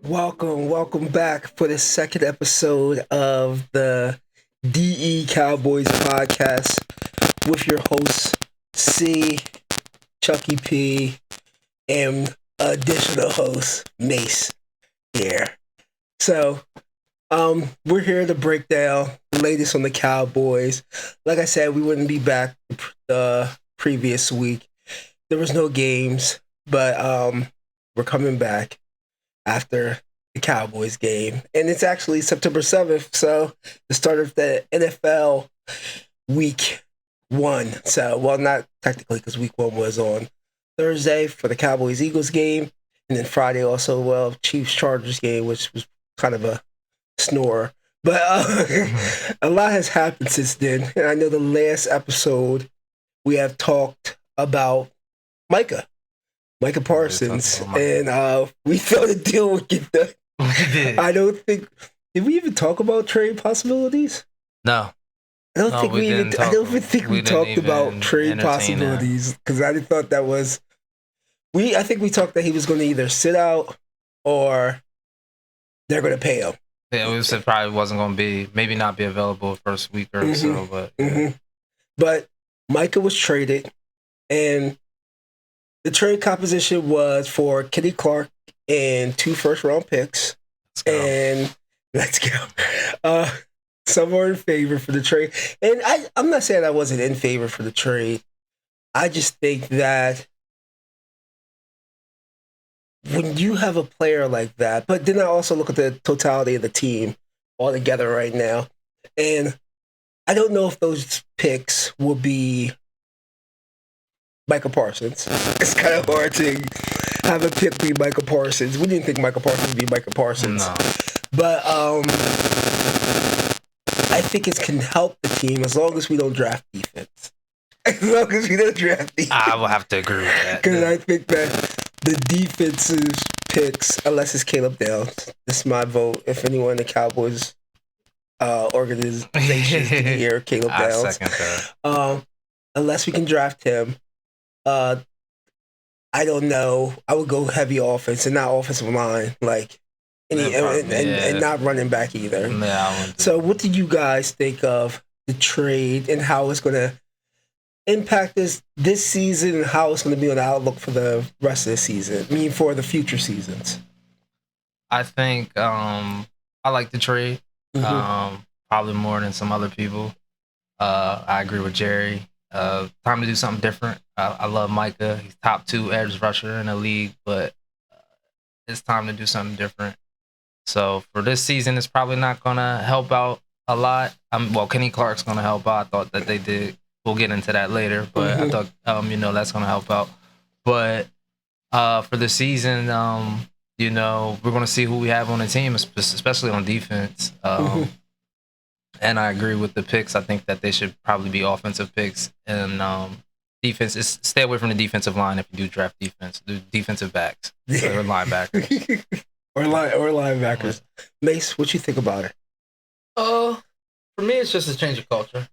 Welcome back for the second episode of the DE Cowboys Podcast with your hosts, C, Chucky P, and additional host, Mace, here. So, we're here to break down the latest on the Cowboys. Like I said, we wouldn't be back the previous week. There was no games, but we're coming back after the Cowboys game. And it's actually September 7th, so the start of the NFL week 1. So, well, not technically because week 1 was on Thursday for the Cowboys-Eagles game. And then Friday also, Chiefs-Chargers game, which was kind of a snore. But a lot has happened since then. And I know the last episode we have talked about Micah Parsons, and we thought a deal would get done. I don't think. Did we even talk about trade possibilities? No. I don't think we talked about trade possibilities because I thought that was. I think we talked that he was going to either sit out or they're going to pay him. Yeah, we said probably wasn't going to be, maybe not be available first week or so, but. Mm-hmm. But Micah was traded, and the trade composition was for Kenny Clark and 2 first-round picks. Let's go. Some were in favor for the trade. And I'm not saying I wasn't in favor for the trade. I just think that when you have a player like that, but then I also look at the totality of the team all together right now. And I don't know if those picks will be Micah Parsons. It's kind of hard to have a pick be Micah Parsons. We didn't think Micah Parsons would be Micah Parsons. No. But I think it can help the team as long as we don't draft defense. As long as we don't draft defense. I will have to agree with that. Because I think that the defensive picks, unless it's Caleb Downs, this is my vote. If anyone in the Cowboys organization can hear Caleb Downs. I second that. Unless we can draft him, I don't know. I would go heavy offense and not offensive line, and not running back either. Yeah, so what do you guys think of the trade and how it's going to impact this season and how it's going to be on the outlook for the rest of the season? I mean, for the future seasons. I think I like the trade, probably more than some other people. I agree with Jerry. Time to do something different. I love Micah. He's top 2 edge rusher in the league, but it's time to do something different. So for this season, it's probably not going to help out a lot. Kenny Clark's going to help out. I thought that they did. We'll get into that later, but I thought, that's going to help out. But for the season, we're going to see who we have on the team, especially on defense. And I agree with the picks. I think that they should probably be offensive picks. And defense is stay away from the defensive line if you do draft defense. Do defensive backs or linebackers. or linebackers. Mace, what you think about it? For me, it's just a change of culture.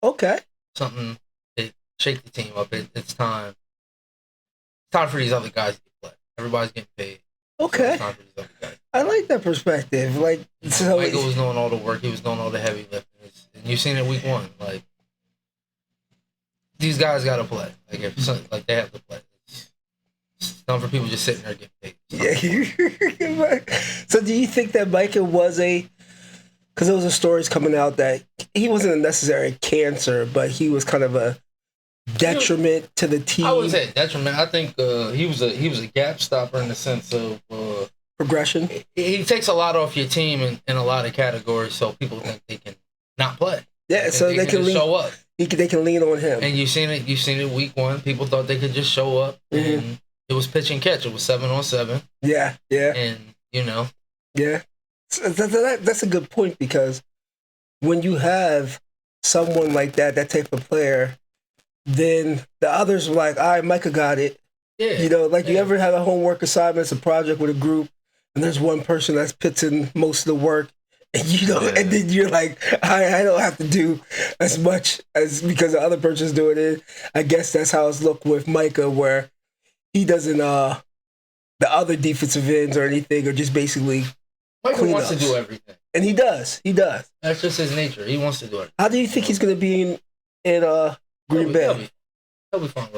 Okay. Something to shake the team up. It's time. It's time for these other guys to play. Everybody's getting paid. Okay. So it's time for these other guys. I like that perspective. Michael was doing all the work. He was doing all the heavy lifting. And you've seen it week 1. Like, these guys got to play. They have to play. It's not for people just sitting there getting paid. Yeah. So do you think that Micah was because there was stories coming out that he wasn't a necessary cancer, but he was kind of a detriment to the team? I wouldn't say detriment. I think he was a gap stopper in the sense of progression. He takes a lot off your team in a lot of categories, so people think they can not play. Yeah, so they can show up. They can lean on him. And you've seen it week 1. People thought they could just show up, and it was pitch and catch. It was 7-on-7. Yeah. And Yeah. That's a good point, because when you have someone like that type of player, then the others were like, all right, Micah got it. Yeah. You ever have a homework assignment, it's a project with a group, and there's one person that's puts in most of the work, and and then you're like, I don't have to do as much as because the other person's doing it. I guess that's how it's looked with Micah, where he doesn't the other defensive ends or anything, or just basically Michael wants cleanups. to do everything. And he does. He does. That's just his nature. He wants to do it. How do you think he's going to be in Green Bay? He'll be fine.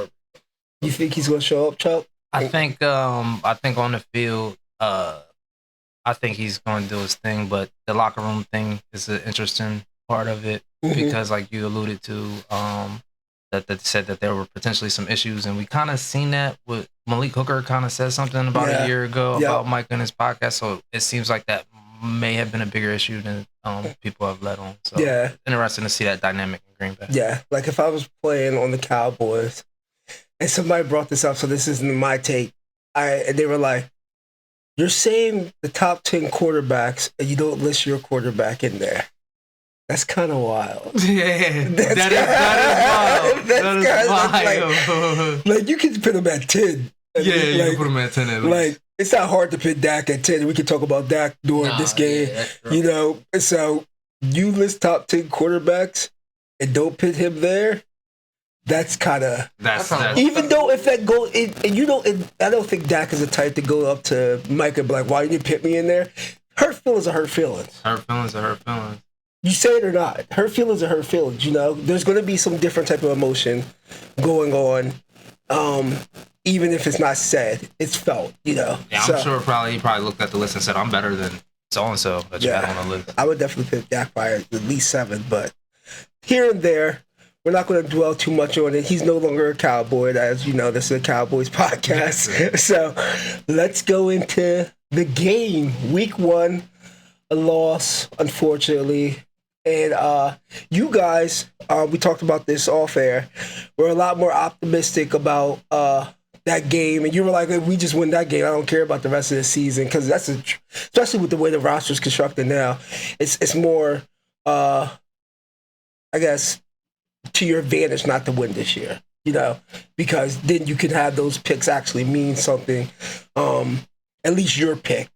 You think he's going to show up, Chuck? I think on the field, I think he's going to do his thing, but the locker room thing is an interesting part of it because, like you alluded to, that said that there were potentially some issues, and we kind of seen that with Malik Hooker. Kind of said something about a year ago about Mike in his podcast, so it seems like that may have been a bigger issue than people have let on. So interesting to see that dynamic in Green Bay. Yeah, like if I was playing on the Cowboys and somebody brought this up, so this isn't my take, and they were like, "You're saying the top 10 quarterbacks and you don't list your quarterback in there." That's kind of wild. Yeah, that is wild. Like you can put him at 10. Yeah, you can put him at 10 at least. Like it's not hard to put Dak at 10. We can talk about Dak during this game. Yeah, so you list top 10 quarterbacks and don't put him there. That's kind of even though if that goes, and I don't think Dak is the type to go up to Micah and be like, "Why didn't you put me in there?" Hurt feelings are hurt feelings. Hurt feelings are hurt feelings. You say it or not, hurt feelings are hurt feelings. There's going to be some different type of emotion going on, even if it's not said, it's felt. Yeah, I'm sure he probably looked at the list and said, "I'm better than so and so that you had on the list." I would definitely pick Dak by at least 7, but here and there, we're not going to dwell too much on it. He's no longer a Cowboy, as you know. This is a Cowboys podcast, so let's go into the game. Week 1, a loss, unfortunately. And you guys, we talked about this off air, were a lot more optimistic about that game. And you were like, if we just win that game, I don't care about the rest of the season. Because that's especially with the way the roster's constructed now, it's more, I guess, to your advantage not to win this year, because then you can have those picks actually mean something, at least your pick,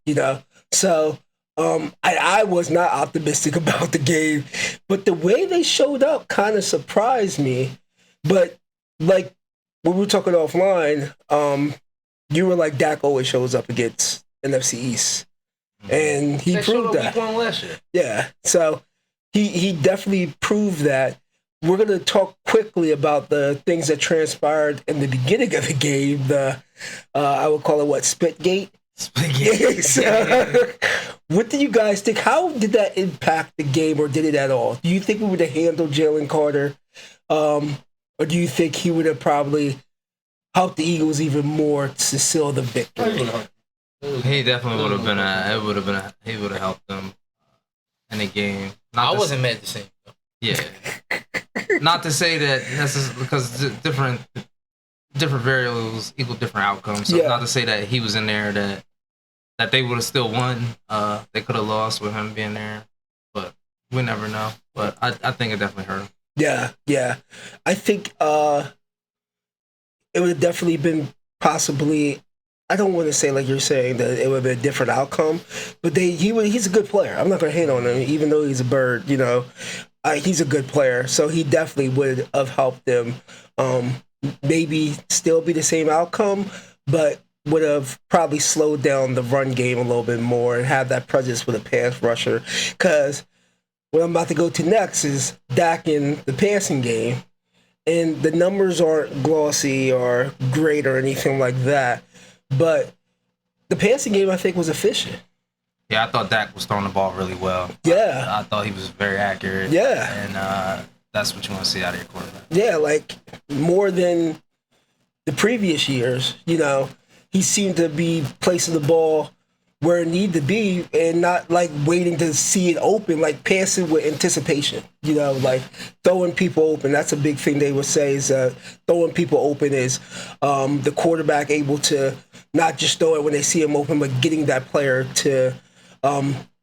So I was not optimistic about the game, but the way they showed up kind of surprised me. But like when we were talking offline, you were like, Dak always shows up against NFC East, and he proved that. Week 1 last year. Yeah, so he definitely proved that. We're gonna talk quickly about the things that transpired in the beginning of the game. I would call it Spitgate. So, what do you guys think? How did that impact the game, or did it at all? Do you think we would have handled Jalen Carter, or do you think he would have probably helped the Eagles even more to seal the victory? He definitely would have been. He would have helped them in the game. I wasn't mad to see him. Yeah. Not to say that necessarily, because different variables equal different outcomes. So not to say that he was in there that they would have still won. They could have lost with him being there, but we never know. But I think it definitely hurt him. Yeah. I think it would have definitely been possibly. I don't want to say like you're saying that it would have been a different outcome, but he's a good player. I'm not going to hate on him, even though he's a bird. He's a good player, so he definitely would have helped them. Maybe still be the same outcome, but would have probably slowed down the run game a little bit more and have that presence with a pass rusher. Because what I'm about to go to next is Dak in the passing game, and the numbers aren't glossy or great or anything like that, but the passing game I think was efficient. Yeah, I thought Dak was throwing the ball really well. Yeah. I thought he was very accurate. Yeah. And that's what you want to see out of your quarterback. Yeah, like more than the previous years, he seemed to be placing the ball where it needed to be and not like waiting to see it open, like passing with anticipation, like throwing people open. That's a big thing they would say is throwing people open is the quarterback able to not just throw it when they see him open, but getting that player to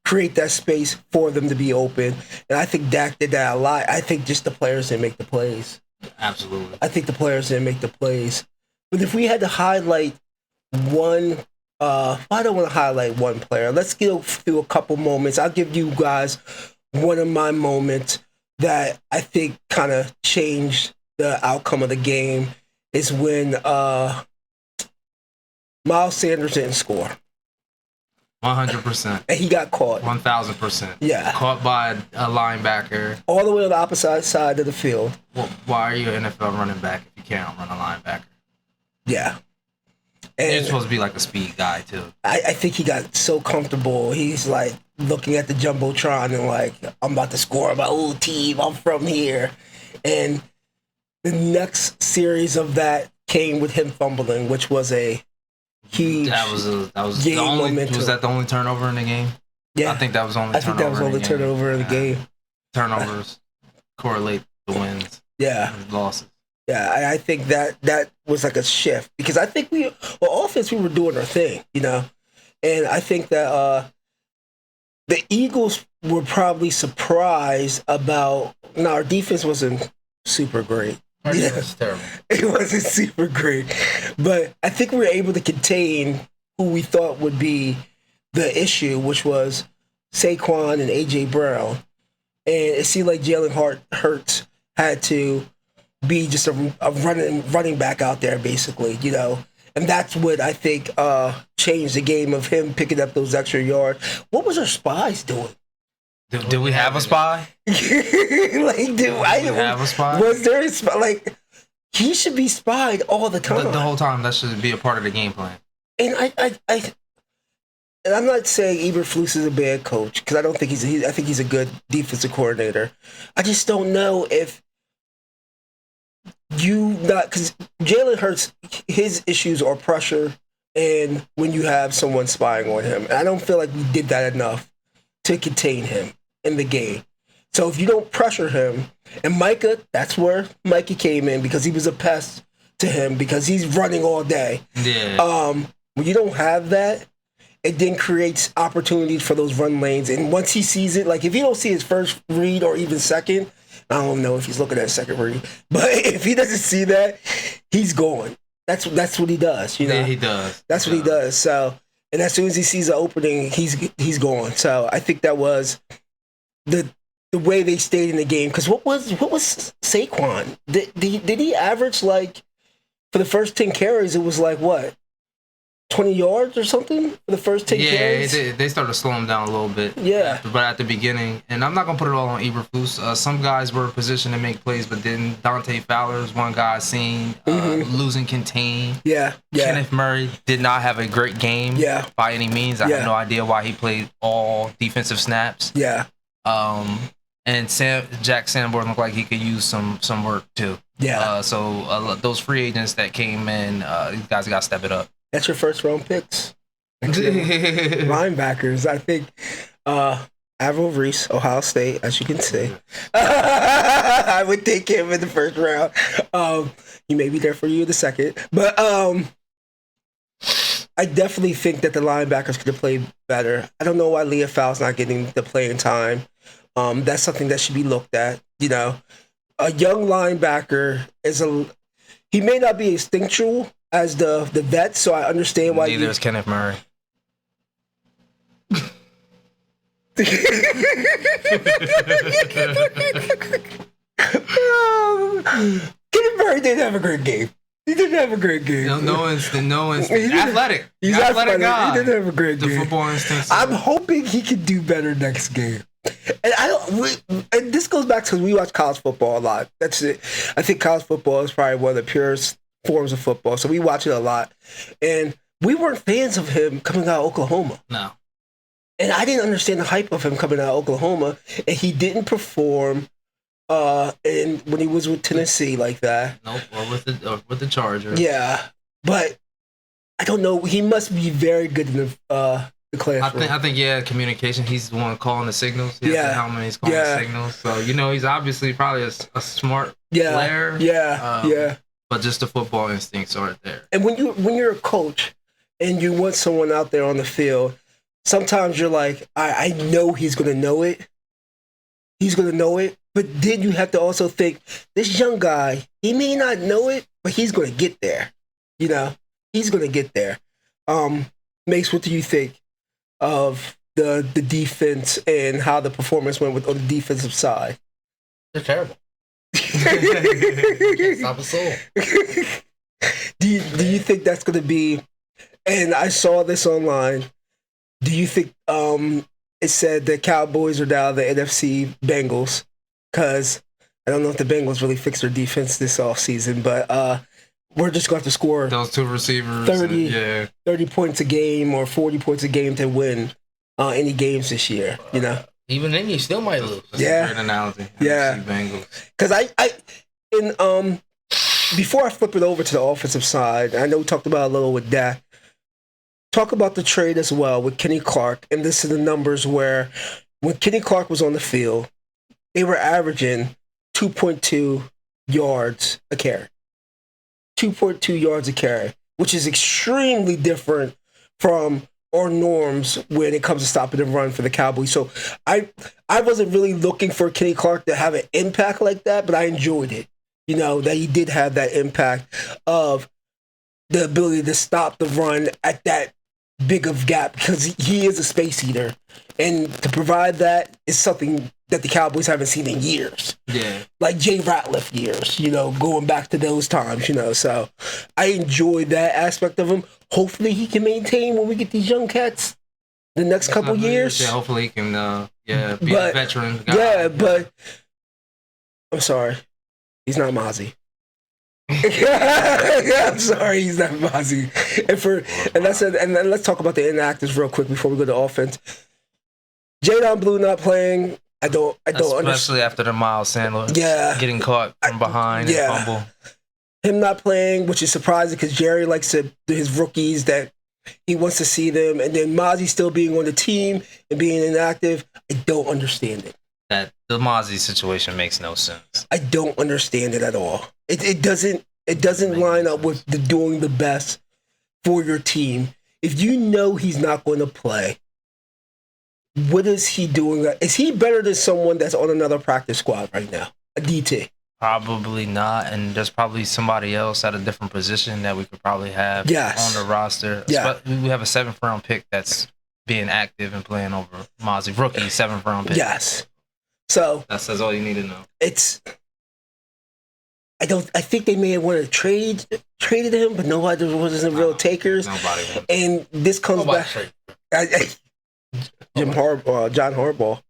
create that space for them to be open. And I think Dak did that a lot. I think just the players didn't make the plays. Absolutely. I think the players didn't make the plays. But if we had to highlight one, I don't want to highlight one player. Let's go through a couple moments. I'll give you guys one of my moments that I think kind of changed the outcome of the game is when Miles Sanders didn't score. 100%. And he got caught. 1,000%. Yeah. Caught by a linebacker. All the way on the opposite side of the field. Well, why are you an NFL running back if you can't run a linebacker? Yeah. And you're supposed to be like a speed guy, too. I think he got so comfortable. He's like looking at the Jumbotron and like, I'm about to score my old team. I'm from here. And the next series of that came with him fumbling, which was a huge that was game the only momentum. Was that the only turnover in the game? Yeah. I think that was the only turnover in the game. Turnovers correlate the wins. Yeah. And losses. Yeah, I think that was like a shift because I think offense, we were doing our thing, you know? And I think that the Eagles were probably surprised about, our defense wasn't super great. Our defense was terrible. It wasn't super great. But I think we were able to contain who we thought would be the issue, which was Saquon and A.J. Brown. And it seemed like Jalen Hurts had to be just a running back out there, basically, you know. And that's what I think changed the game of him picking up those extra yards. What was our spies doing? Did we have a spy? Like, dude, I didn't have a spy. Was there a spy? Like, he should be spied all the time. The whole time. That should be a part of the game plan. And and I'm not saying Eberflus is a bad coach because I don't think I think he's a good defensive coordinator. I just don't know if because Jalen Hurts, his issues are pressure and when you have someone spying on him. And I don't feel like we did that enough to contain him in the game. So if you don't pressure him, and Micah, that's where Micah came in because he was a pest to him because he's running all day. Yeah. When you don't have that, it then creates opportunities for those run lanes. And once he sees it, like if you don't see his first read or even second, I don't know if he's looking at a second read, but if he doesn't see that, he's going. That's what he does. You know, yeah, he does. That's what he does. So, and as soon as he sees the opening, he's going. So I think that was the way they stayed in the game. Because what was Saquon? Did he average like for the first 10 carries? It was like what? 20 yards or something for the first 10 carries? Yeah, they started to slow him down a little bit. Yeah. But at the beginning, and I'm not going to put it all on Eberflus. Some guys were positioned to make plays, but then Dante Fowler's one guy seen losing contain. Yeah. Kenneth Murray did not have a great game by any means. I have no idea why he played all defensive snaps. Yeah. And Jack Sanborn looked like he could use some work too. Yeah. So those free agents that came in, these guys got to step it up. That's your first round picks. Linebackers, I think. Avril Reese, Ohio State, as you can see. I would take him in the first round. He may be there for you in the second. But I definitely think that the linebackers could have played better. I don't know why Leah Fowle's not getting the playing time. That's something that should be looked at. You know, a young linebacker he may not be instinctual as the vet, so I understand why. Neither is Kenneth Murray. Kenneth Murray didn't have a great game. He didn't have a great game. No instinct. Athletic. He's athletic guy. He didn't have a great game. The football instinct. I'm hoping he can do better next game. And and this goes back to we watch college football a lot. That's it. I think college football is probably one of the purest forms of football, so we watch it a lot. And we weren't fans of him coming out of Oklahoma. No. And I didn't understand the hype of him coming out of Oklahoma, and he didn't perform and when he was with Tennessee like that. Nope, or with the Chargers. Yeah, but I don't know. He must be very good in the classroom. I think communication. He's the one calling the signals. He has the helmet. He's calling the signals. So he's obviously probably a smart player. Yeah. But just the football instincts aren't there. And when you're a coach and you want someone out there on the field, sometimes you're like, I know he's gonna know it. He's gonna know it. But then you have to also think, this young guy, he may not know it, but he's gonna get there. You know, he's gonna get there. Mace, what do you think of the defense and how the performance went on the defensive side? They're terrible. Can't stop a soul. Do you think that's going to be and I saw this online. Do you think it said the Cowboys are now the NFC Bengals? Because I don't know if the Bengals really fixed their defense this offseason, but we're just going to have to score those two receivers 30 points a game or 40 points a game to win any games this year, you know? Even then, you still might lose. That's a great analogy. Yeah. Because before I flip it over to the offensive side, I know we talked about a little with Dak. Talk about the trade as well with Kenny Clark. And this is the numbers where when Kenny Clark was on the field, they were averaging 2.2 yards a carry. 2.2 yards a carry, which is extremely different from our norms when it comes to stopping the run for the Cowboys. So I wasn't really looking for Kenny Clark to have an impact like that, but I enjoyed it. You know, that he did have that impact of the ability to stop the run at that big of gap because he is a space eater. And to provide that is something that the Cowboys haven't seen in years. Yeah. Like Jay Ratliff years, you know, going back to those times, you know. So I enjoyed that aspect of him. Hopefully he can maintain when we get these young cats the next couple years. Yeah, hopefully he can be a veteran guy. Yeah, but I'm sorry. He's not Mozzie. I'm sorry, he's not Mozzie. And then let's talk about the inactives real quick before we go to offense. Jadon Blue not playing. I don't especially after the Miles Sandler getting caught from behind and fumble. Him not playing, which is surprising because Jerry likes his rookies that he wants to see them, and then Mozzie still being on the team and being inactive. I don't understand it. That the Mozzie situation makes no sense. I don't understand it at all. It doesn't line up with doing the best for your team. If you know he's not going to play, what is he doing? Is he better than someone that's on another practice squad right now? A DT? Probably not, and there's probably somebody else at a different position that we could probably have on the roster. Yeah. We have a 7th round pick that's being active and playing over Mozzie. Rookie 7th round pick. Yes. So that's all you need to know. I think they may have wanted to traded him, but nobody wasn't real takers. Nobody. And this comes back. John Harbaugh.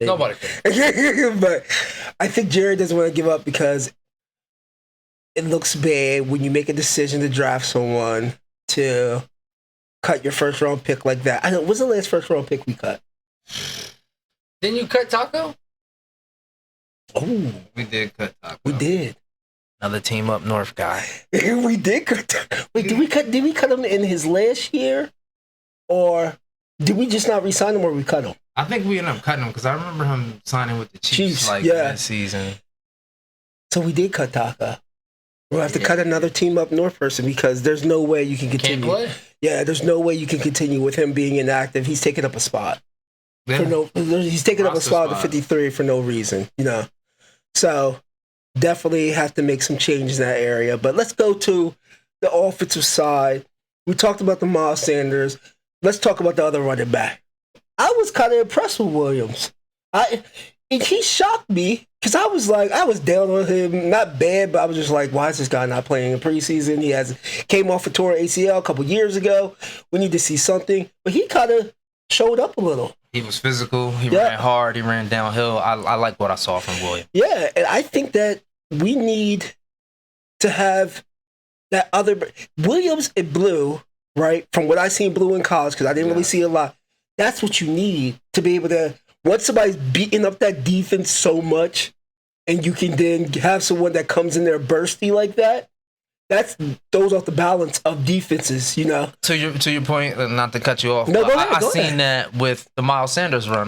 Nobody. But I think Jerry doesn't want to give up because it looks bad when you make a decision to draft someone to cut your 1st round pick like that. I know. What's the last 1st round pick we cut? Didn't you cut Taco? Oh, we did cut Taco. We did. Another team up north guy. We did cut Taco. Wait, did we cut him in his last year, or did we just not re-sign him, or we cut him? I think we ended up cutting him because I remember him signing with the Chiefs that season. So we did cut Taco. We'll have to cut another team up north person because there's no way you can continue. Can't play? Yeah, there's no way you can continue with him being inactive. He's taking up a spot. Yeah. He's taking up a spot at 53 for no reason, you know. So definitely have to make some changes in that area. But let's go to the offensive side. We talked about the Miles Sanders. Let's talk about the other running back. I was kind of impressed with Williams. He shocked me because I was down on him. Not bad, but I was just like, why is this guy not playing in preseason? He came off a torn ACL a couple years ago. We need to see something. But he kind of showed up a little. He was physical. He ran hard. He ran downhill. I like what I saw from Williams. Yeah, and I think that we need to have that other Williams and Blue, right? From what I seen Blue in college, because I didn't really see a lot. That's what you need to be able to. Once somebody's beating up that defense so much, and you can then have someone that comes in there bursty like that, that throws off the balance of defenses, you know. To your point, not to cut you off. No, go ahead. I seen that with the Miles Sanders run.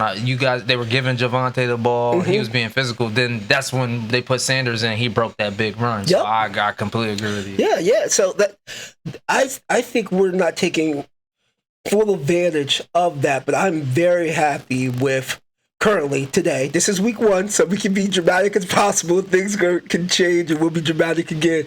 They were giving Javonte the ball. Mm-hmm. He was being physical. Then that's when they put Sanders in. He broke that big run. So I completely agree with you. Yeah. So that I think we're not taking full advantage of that, but I'm very happy with currently today. This is week 1, so we can be dramatic as possible. Things can change, and we'll be dramatic again.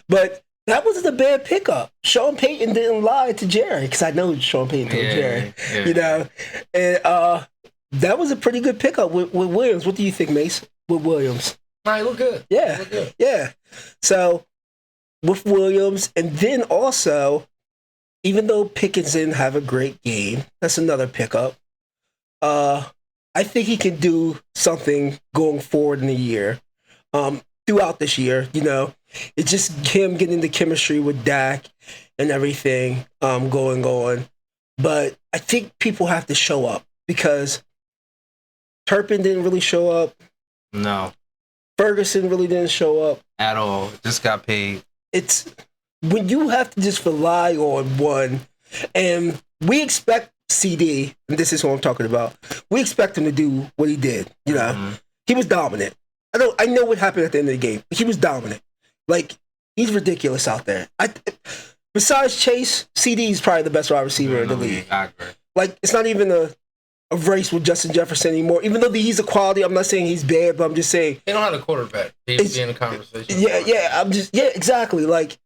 But that wasn't a bad pickup. Sean Payton didn't lie to Jerry, because I know Sean Payton told Jerry. Yeah. You know, and that was a pretty good pickup with Williams. What do you think, Mace? With Williams? He looked good. Yeah, yeah. So with Williams, and then also even though Pickens didn't have a great game, that's another pickup. I think he can do something going forward in the year. Throughout this year, it's just him getting the chemistry with Dak and everything going on. But I think people have to show up because Turpin didn't really show up. No. Ferguson really didn't show up. At all. Just got paid. It's when you have to just rely on one, and we expect CD, and this is what I'm talking about, we expect him to do what he did. He was dominant. I know what happened at the end of the game. He was dominant. Like, he's ridiculous out there. Besides Chase, CD is probably the best wide receiver in the league. I agree. Like, it's not even a race with Justin Jefferson anymore. Even though he's a quality, I'm not saying he's bad, but I'm just saying they don't have a quarterback. He'd be in the conversation. Yeah, exactly. Like,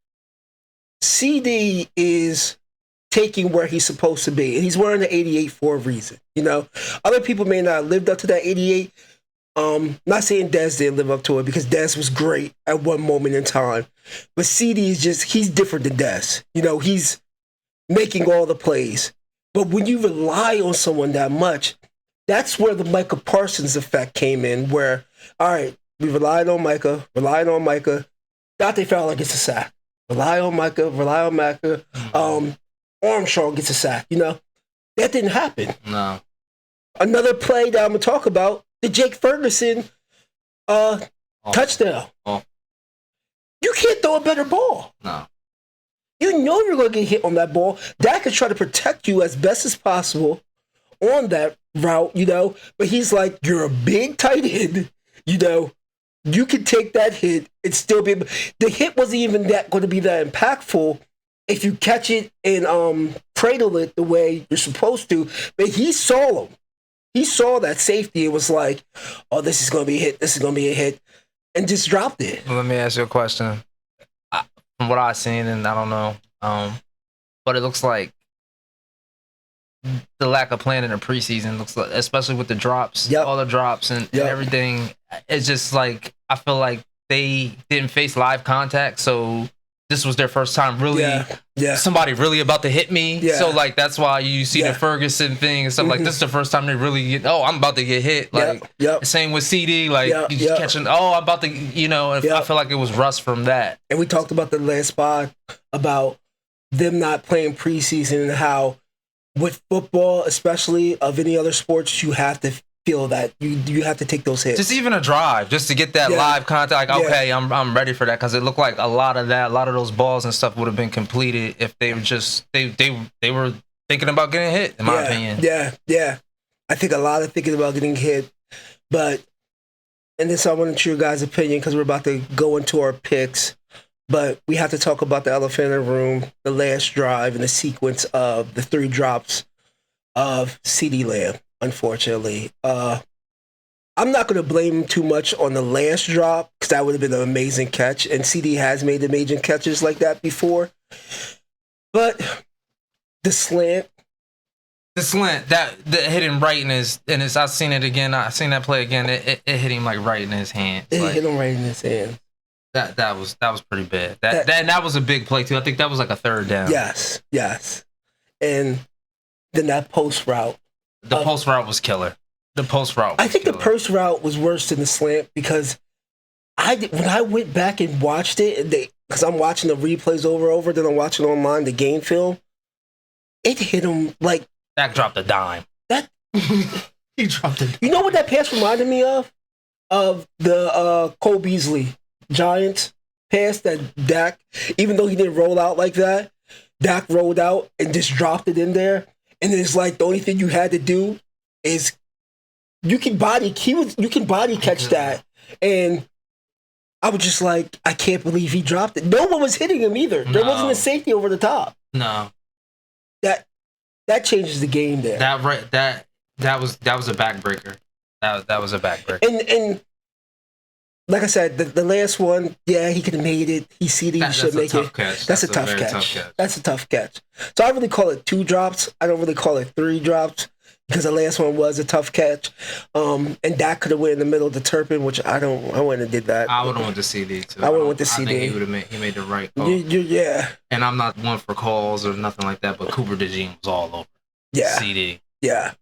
CD is taking where he's supposed to be, and he's wearing the 88 for a reason. Other people may not have lived up to that 88. Not saying Dez didn't live up to it because Dez was great at one moment in time, but CD is he's different than Dez. He's making all the plays. But when you rely on someone that much, that's where the Micah Parsons effect came in, where, all right, we relied on Micah. Dante Fowler gets a sack. Rely on Micah. Armstrong gets a sack. That didn't happen. No. Another play that I'm going to talk about, the Jake Ferguson touchdown. Oh. You can't throw a better ball. No. You know you're going to get hit on that ball. Dak is trying to protect you as best as possible on that route, But he's like, you're a big tight end, You can take that hit and still be able. The hit wasn't even going to be that impactful if you catch it and cradle it the way you're supposed to. But he saw him. He saw that safety. It was like, oh, this is going to be a hit. This is going to be a hit. And just dropped it. Let me ask you a question. From what I've seen, and I don't know, but it looks like the lack of planning in the preseason looks like, especially with the drops, all the drops and everything, it's just like, I feel like they didn't face live contact. So this was their first time really, somebody really about to hit me. Yeah. So like, that's why you see the Ferguson thing and stuff like this is the first time they really get, I'm about to get hit. Like, same with CD, like you catching, I'm about to, I feel like it was rust from that. And we talked about the last spot about them not playing preseason and how with football, especially of any other sports, you have to feel that you have to take those hits. Just even a drive, just to get that live contact. Like, okay, I'm ready for that, because it looked like a lot of those balls and stuff would have been completed if they were just they were thinking about getting hit. In my opinion, yeah. I think a lot of thinking about getting hit, and this I want to your guys' opinion because we're about to go into our picks. But we have to talk about the elephant in the room, the last drive, and the sequence of the 3 drops of CeeDee Lamb. Unfortunately, I'm not going to blame him too much on the last drop because that would have been an amazing catch, and CD has made amazing catches like that before. But the slant that hit him right in his. I've seen it again. I've seen that play again. It hit him like right in his hand. It hit him right in his hand. That was pretty bad. That was a big play too. I think that was like a 3rd down. Yes, and then that post route. The post route was killer. The post route. I think the post route was worse than the slant because when I went back and watched it, because I'm watching the replays over, then I'm watching online the game film. It hit him like Dak dropped a dime. He dropped it. You know what that pass reminded me of? Of the Cole Beasley Giants pass that Dak, even though he didn't roll out like that, Dak rolled out and just dropped it in there. And it's like the only thing you had to do is you can body catch that. And I was just like, I can't believe he dropped it. No one was hitting him either. There wasn't a safety over the top. No. That changes the game there. That was a backbreaker. That was a backbreaker. And like I said, the last one, he could have made it. He should make it. That's a tough catch. That's a tough catch. So I really call it 2 drops. I don't really call it 3 drops because the last one was a tough catch. And Dak could have went in the middle of the Turpin, which I wouldn't have did that. I would have went to CD too. I would have went to CD. I think he made the right call. Yeah. And I'm not one for calls or nothing like that, but Cooper DeJean was all over. Yeah. CD. Yeah.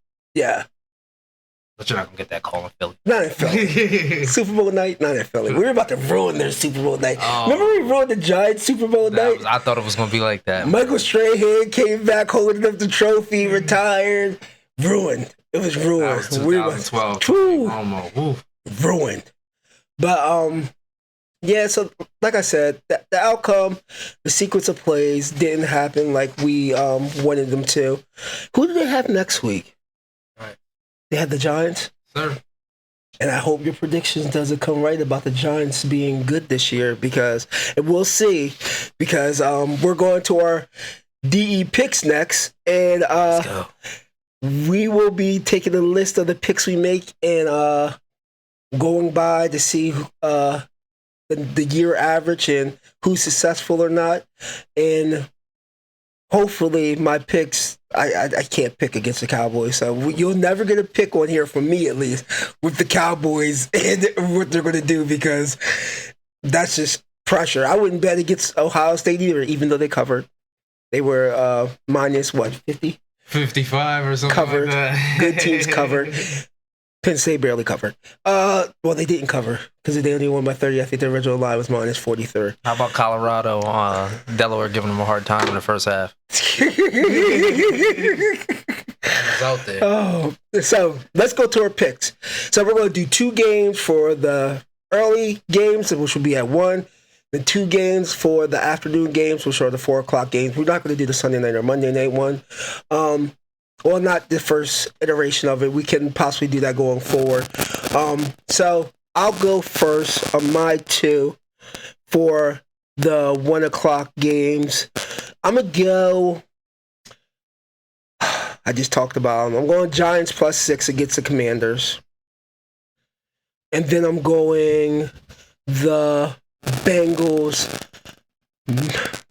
But you're not gonna get that call in Philly. Not in Philly. Super Bowl night, not in Philly. We were about to ruin their Super Bowl night. Remember we ruined the Giants Super Bowl night? I thought it was gonna be like that. Michael Strahan came back holding up the trophy, retired. Ruined. It was ruined. That was 2012. Ruined. But yeah, so like I said, the outcome, the sequence of plays didn't happen like we wanted them to. Who do they have next week? Right. They have the Giants? Sir. And I hope your predictions doesn't come right about the Giants being good this year, because and we'll see, because we're going to our DE picks next, and Let's go. we will be taking a list of the picks we make and going by to see the year average and who's successful or not. And hopefully my picks, I can't pick against the Cowboys, so you'll never get a pick on here from me, at least, with the Cowboys and what they're going to do, because that's just pressure. I wouldn't bet against Ohio State either, even though they covered. They were minus, what, 50? 55 or something Covered. like that. Good teams covered. Penn State barely covered. Well, they didn't cover because they only won by 30. I think the original line was minus 43. How about Colorado? Delaware giving them a hard time in the first half. It's out there. Oh, so let's go to our picks. So we're going to do 2 games for the early games, which will be at 1. Then 2 games for the afternoon games, which are the 4 o'clock games. We're not going to do the Sunday night or Monday night one. Well, not the first iteration of it. We can possibly do that going forward. So I'll go first on my 2 for the 1 o'clock games. I'm going to go... I just talked about them. I'm going Giants plus 6 against the Commanders. And then I'm going the Bengals.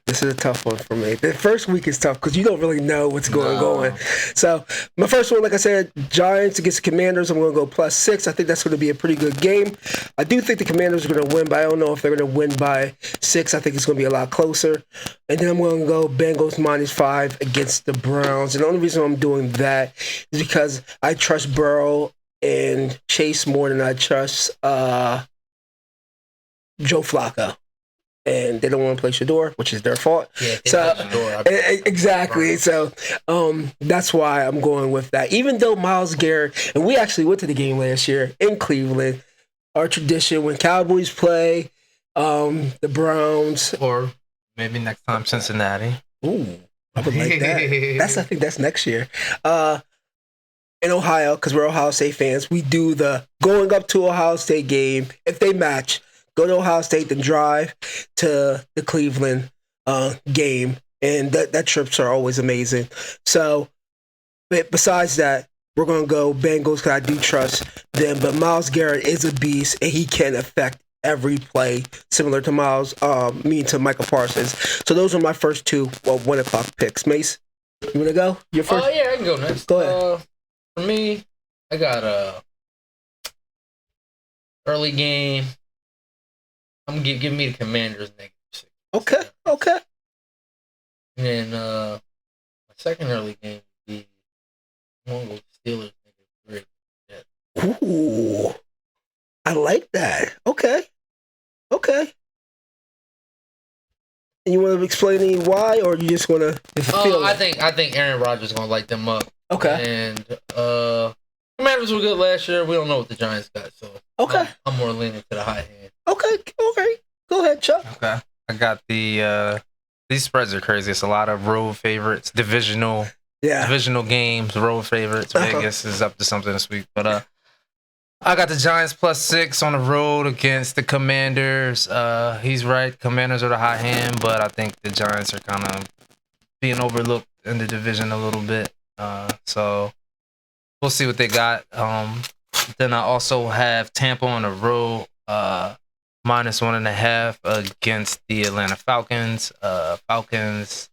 This is a tough one for me. The first week is tough because you don't really know what's going. So my first one, like I said, Giants against the Commanders. I'm going to go plus 6. I think that's going to be a pretty good game. I do think the Commanders are going to win, but I don't know if they're going to win by 6. I think it's going to be a lot closer. And then I'm going to go Bengals minus 5 against the Browns. And the only reason I'm doing that is because I trust Burrow and Chase more than I trust Joe Flacco. And they don't want to play Shador, which is their fault. Yeah, so exactly. So that's why I'm going with that. Even though Myles Garrett, and we actually went to the game last year in Cleveland, our tradition when Cowboys play the Browns, or maybe next time Cincinnati. Ooh, I would like that. I think that's next year. In Ohio, because we're Ohio State fans, we do the going up to Ohio State game. If they match, go to Ohio State, then drive to the Cleveland game. And that trips are always amazing. So, but besides that, we're going to go Bengals because I do trust them. But Myles Garrett is a beast, and he can affect every play, similar to Micah Parsons. So those are my first 2 1 o'clock picks. Mace, you want to go? Your first? Oh, yeah, I can go next. Go ahead. For me, I got early game. I'm gonna give me the Commanders -6. Okay. And then my second early game would be I'm gonna go Steelers -3. Yeah. Ooh, I like that. Okay. And you want to explain any why, or you just want to feel? I think Aaron Rodgers is gonna light them up. Okay. And Commanders were good last year. We don't know what the Giants got, so Okay. I'm more leaning to the high hand. Okay. Go ahead, Chuck. Okay. I got the these spreads are crazy. It's a lot of road favorites, divisional games, road favorites. Vegas is up to something this week. But I got the Giants plus 6 on the road against the Commanders. He's right. Commanders are the hot hand, but I think the Giants are kind of being overlooked in the division a little bit. So we'll see what they got. Then I also have Tampa on the road, minus 1.5 against the Atlanta Falcons. Falcons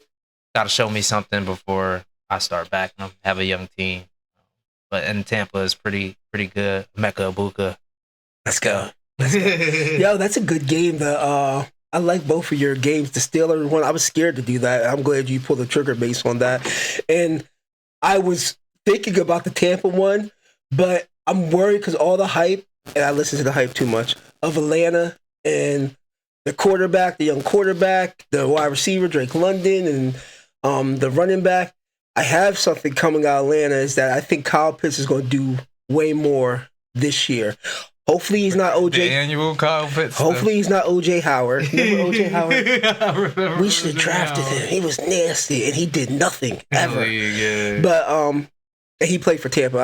got to show me something before I start backing them. Have a young team. but in Tampa is pretty good. Mecca Ibuka. Let's go. Yo, that's a good game. I like both of your games. The Steelers one, I was scared to do that. I'm glad you pulled the trigger based on that. And I was thinking about the Tampa one, but I'm worried because all the hype, and I listen to the hype too much, of Atlanta and the quarterback, the young quarterback, the wide receiver, Drake London, and the running back. I have something coming out of Atlanta is that I think Kyle Pitts is going to do way more this year. Hopefully he's not OJ. The annual Kyle Pitts. Hopefully he's not OJ Howard. Remember OJ Howard? I remember. We should have drafted him. He was nasty and he did nothing ever. Yeah. But and he played for Tampa.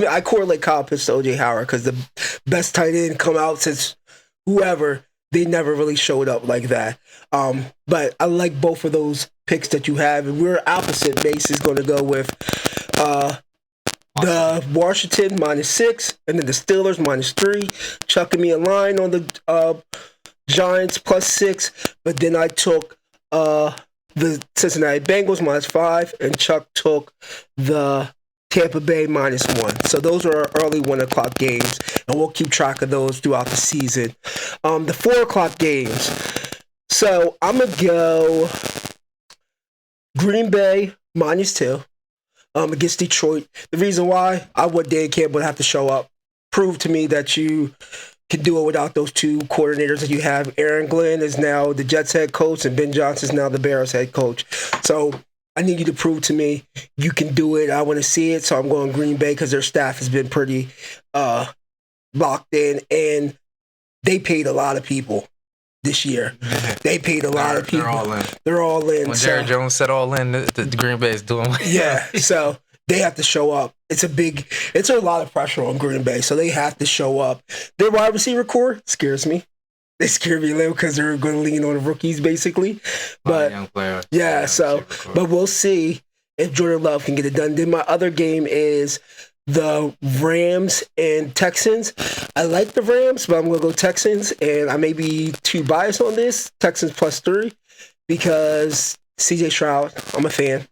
I correlate Kyle Pitts to OJ Howard because the best tight end come out since whoever, they never really showed up like that. But I like both of those picks that you have, and we're opposite base is going to go with the Washington -6, and then the Steelers -3, chucking me a line on the Giants +6, but then I took the Cincinnati Bengals -5, and Chuck took the Tampa Bay -1. So those are our early 1 o'clock games, and we'll keep track of those throughout the season. The 4 o'clock games. So I'm going to go Green Bay -2. Against Detroit. The reason why I want Dan Campbell to have to show up, prove to me that you can do it without those two coordinators that you have. Aaron Glenn is now the Jets head coach, and Ben Johnson is now the Bears head coach. So I need you to prove to me you can do it. I want to see it. So I'm going Green Bay because their staff has been pretty locked in, and they paid a lot of people this year. They paid a lot of people. They're all in. When Jerry Jones said all in, the Green Bay is doing. Yeah, so they have to show up. It's a lot of pressure on Green Bay, so they have to show up. Their wide receiver core scares me. They scare me a little because they're going to lean on the rookies, basically. But young player. Yeah, so, but we'll see if Jordan Love can get it done. Then my other game is the Rams and Texans. I like the Rams, but I'm going to go Texans, and I may be too biased on this. Texans +3 because CJ Stroud, I'm a fan,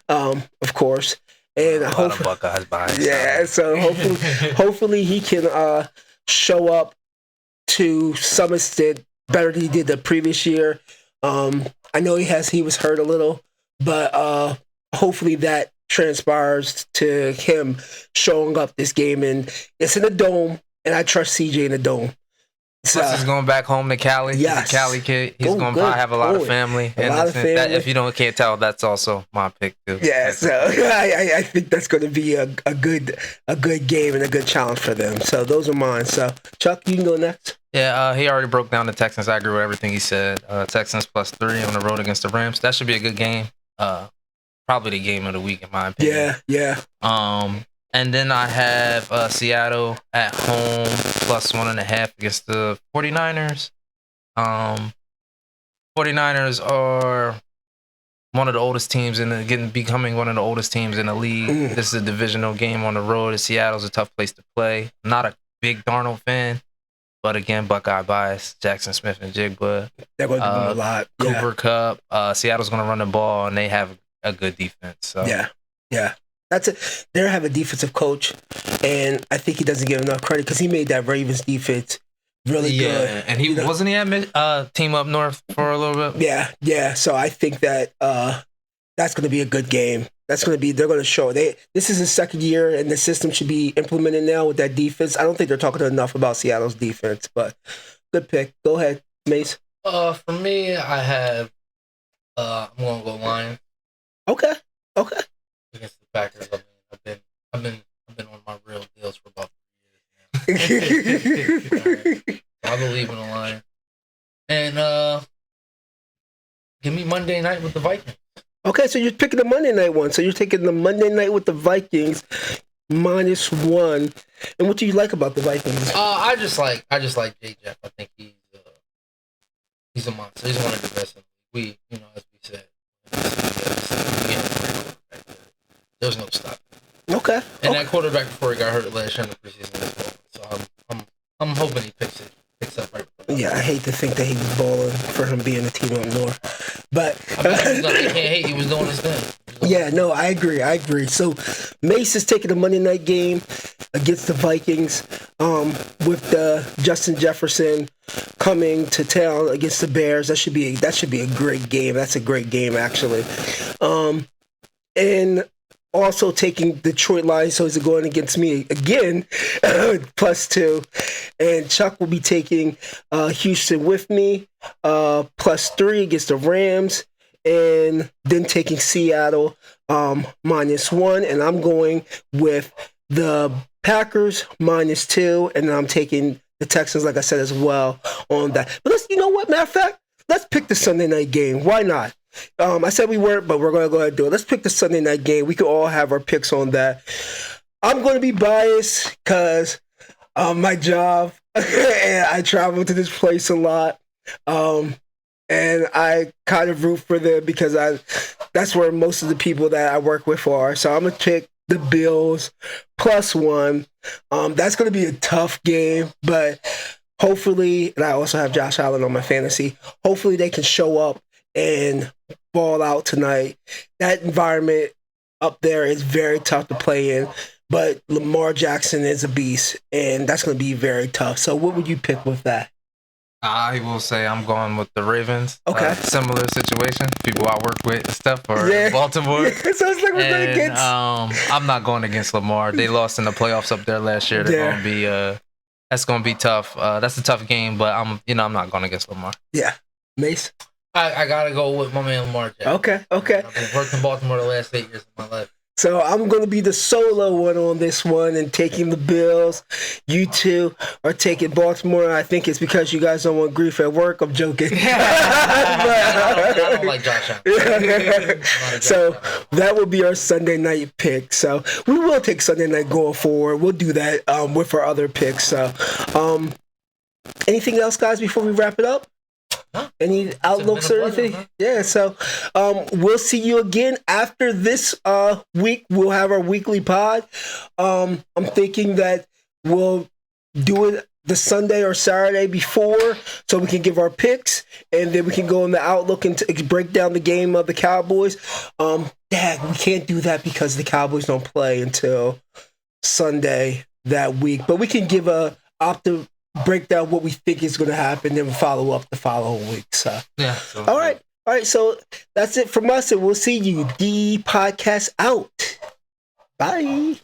of course. And a lot of Buckeyes bias. Yeah, so hopefully he can show up to some extent better than he did the previous year. I know he was hurt a little, but hopefully that transpires to him showing up this game, and it's in a dome, and I trust CJ in the dome. So, plus he's going back home to Cali. Yes. He's a Cali kid. He's going to probably have a lot of family. That, if you can't tell, that's also my pick too. Yeah, so I think that's going to be a good game and a good challenge for them. So those are mine. So Chuck, you can go next. Yeah, he already broke down the Texans. I agree with everything he said. Texans +3 on the road against the Rams. That should be a good game. Probably the game of the week in my opinion. Yeah. And then I have Seattle at home +1.5 against the 49ers. 49ers are one of the oldest teams becoming one of the oldest teams in the league. This is a divisional game on the road. Seattle's a tough place to play. I'm not a big Darnold fan, but again, Buckeye bias. Jackson Smith and Jigba. They're going to do a lot. Cooper Kupp. Seattle's going to run the ball, and they have a good defense. So. Yeah. That's it. They have a defensive coach, and I think he doesn't give enough credit because he made that Ravens defense really good. Yeah, and he wasn't he at Team Up North for a little bit. Yeah. So I think that that's going to be a good game. They're going to show. This is his second year, and the system should be implemented now with that defense. I don't think they're talking enough about Seattle's defense, but good pick. Go ahead, Mace. For me, I have I'm going to go Lions. Okay. Against the Packers. I've been on my real deals for about 3 years now. Right. I believe in the Lions. And give me Monday night with the Vikings. Okay, so you're picking the Monday night one. So you're taking the Monday night with the Vikings -1. And what do you like about the Vikings? I just like J. Jeff. I think he's a monster. He's one of the best. As we said, there's no stop. Okay. And that quarterback before he got hurt last year in the preseason as well. So I'm hoping he picks up right. Yeah, I hate to think that he was balling for him being a Team Up North. But I can't hate. He was doing his thing. Yeah, no, I agree. So Mace is taking the Monday night game against the Vikings, with the Justin Jefferson coming to town against the Bears. That should be a great game. That's a great game, actually. And also taking Detroit Lions, so he's going against me again, +2. And Chuck will be taking Houston with me, +3 against the Rams. And then taking Seattle, -1. And I'm going with the Packers, -2. And then I'm taking the Texans, like I said, as well on that. But you know what, matter of fact, let's pick the Sunday night game. Why not? I said we weren't, but we're going to go ahead and do it. Let's pick the Sunday night game. We can all have our picks on that. I'm going to be biased because my job, and I travel to this place a lot. And I kind of root for them because that's where most of the people that I work with are. So I'm going to pick the Bills +1. That's going to be a tough game, but hopefully, and I also have Josh Allen on my fantasy, hopefully they can show up and ball out tonight. That environment up there is very tough to play in, but Lamar Jackson is a beast, and that's going to be very tough. So what would you pick with that? I will say I'm going with the Ravens. Okay. Similar situation. People I work with and stuff for Baltimore. Yeah, so it's like we're going against. I'm not going against Lamar. They lost in the playoffs up there last year. They're going to be that's going to be tough. That's a tough game, but I'm not going against Lamar. Yeah. Mace? I gotta go with my man Lamar Jackson. Okay. I've worked in Baltimore the last 8 years of my life. So I'm going to be the solo one on this one and taking the Bills. You two are taking Baltimore. I think it's because you guys don't want grief at work. I'm joking. I don't like Josh Allen. So that will be our Sunday night pick. So we will take Sunday night going forward. We'll do that with our other picks. So anything else, guys, before we wrap it up? Any outlooks or anything? Yeah, so we'll see you again after this week. We'll have our weekly pod. I'm thinking that we'll do it the Sunday or Saturday before so we can give our picks, and then we can go in the outlook and break down the game of the Cowboys. Dad, we can't do that because the Cowboys don't play until Sunday that week, but we can give a break down what we think is going to happen, then follow up the following week. So, yeah. All right. So that's it from us, and we'll see you. The podcast out. Bye.